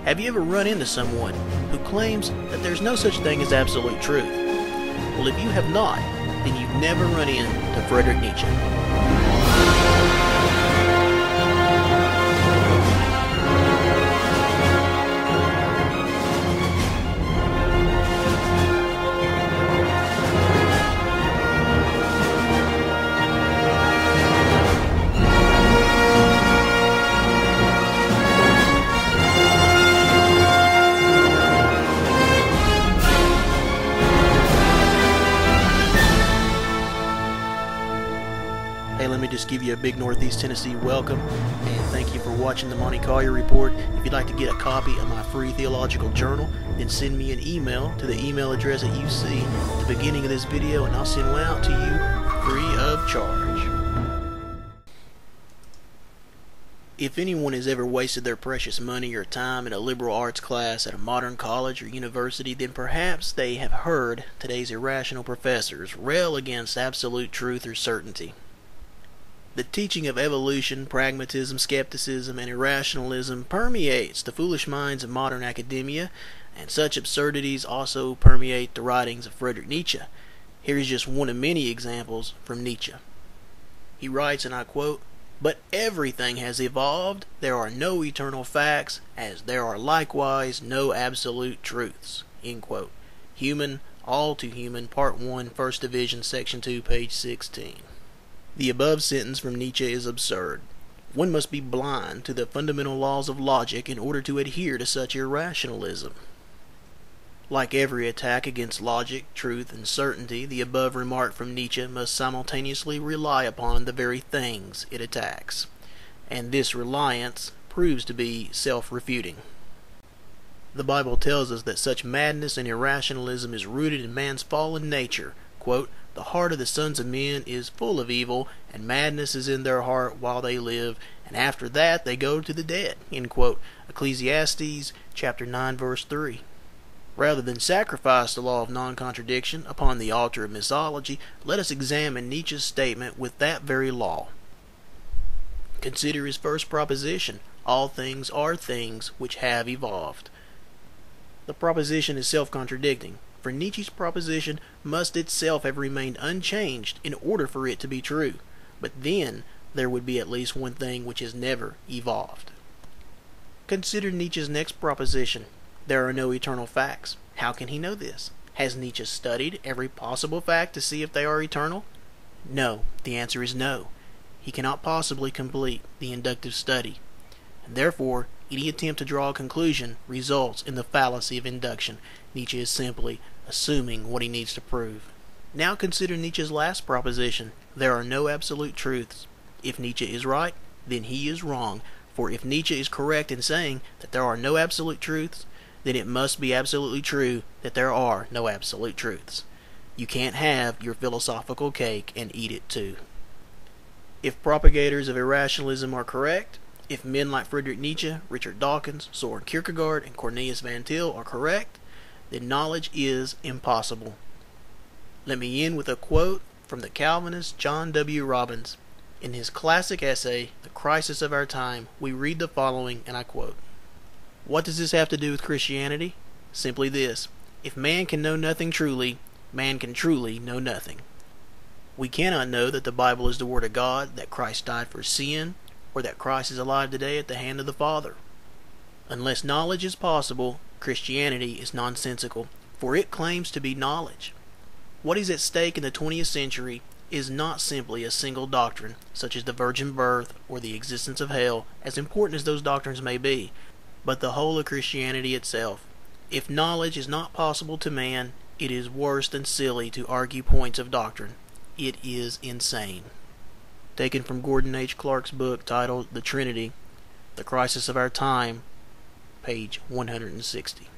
Have you ever run into someone who claims that there's no such thing as absolute truth? Well, if you have not, then you've never run into Friedrich Nietzsche. Hey, let me just give you a big Northeast Tennessee welcome, and thank you for watching the Monte Collier Report. If you'd like to get a copy of my free theological journal, then send me an email to the email address that you see at the beginning of this video, and I'll send one out to you free of charge. If anyone has ever wasted their precious money or time in a liberal arts class at a modern college or university, then perhaps they have heard today's irrational professors rail against absolute truth or certainty. The teaching of evolution, pragmatism, skepticism, and irrationalism permeates the foolish minds of modern academia, and such absurdities also permeate the writings of Friedrich Nietzsche. Here is just one of many examples from Nietzsche. He writes, and I quote, "But everything has evolved. There are no eternal facts, as there are likewise no absolute truths." End quote. Human, All Too Human, Part 1, First Division, Section 2, page 16. The above sentence from Nietzsche is absurd. One must be blind to the fundamental laws of logic in order to adhere to such irrationalism. Like every attack against logic, truth, and certainty, the above remark from Nietzsche must simultaneously rely upon the very things it attacks, and this reliance proves to be self-refuting. The Bible tells us that such madness and irrationalism is rooted in man's fallen nature. Quote, "The heart of the sons of men is full of evil, and madness is in their heart while they live, and after that they go to the dead." End quote. Ecclesiastes chapter 9, verse 3. Rather than sacrifice the law of non-contradiction upon the altar of mythology, let us examine Nietzsche's statement with that very law. Consider his first proposition: all things are things which have evolved. The proposition is self-contradicting, for Nietzsche's proposition must itself have remained unchanged in order for it to be true, but then there would be at least one thing which has never evolved. Consider Nietzsche's next proposition: there are no eternal facts. How can he know this? Has Nietzsche studied every possible fact to see if they are eternal? No, the answer is no. He cannot possibly complete the inductive study, and therefore any attempt to draw a conclusion results in the fallacy of induction. Nietzsche is simply assuming what he needs to prove. Now consider Nietzsche's last proposition: there are no absolute truths. If Nietzsche is right, then he is wrong, for if Nietzsche is correct in saying that there are no absolute truths, then it must be absolutely true that there are no absolute truths. You can't have your philosophical cake and eat it too. If propagators of irrationalism are correct, if men like Friedrich Nietzsche, Richard Dawkins, Soren Kierkegaard, and Cornelius Van Til are correct, then knowledge is impossible. Let me end with a quote from the Calvinist John W. Robbins. In his classic essay, The Crisis of Our Time, we read the following, and I quote, "What does this have to do with Christianity? Simply this: if man can know nothing truly, man can truly know nothing. We cannot know that the Bible is the Word of God, that Christ died for sin, or that Christ is alive today at the hand of the Father. Unless knowledge is possible, Christianity is nonsensical, for it claims to be knowledge. What is at stake in the 20th century is not simply a single doctrine, such as the virgin birth or the existence of hell, as important as those doctrines may be, but the whole of Christianity itself. If knowledge is not possible to man, it is worse than silly to argue points of doctrine. It is insane." Taken from Gordon H. Clark's book titled The Trinity, The Crisis of Our Time, page 160.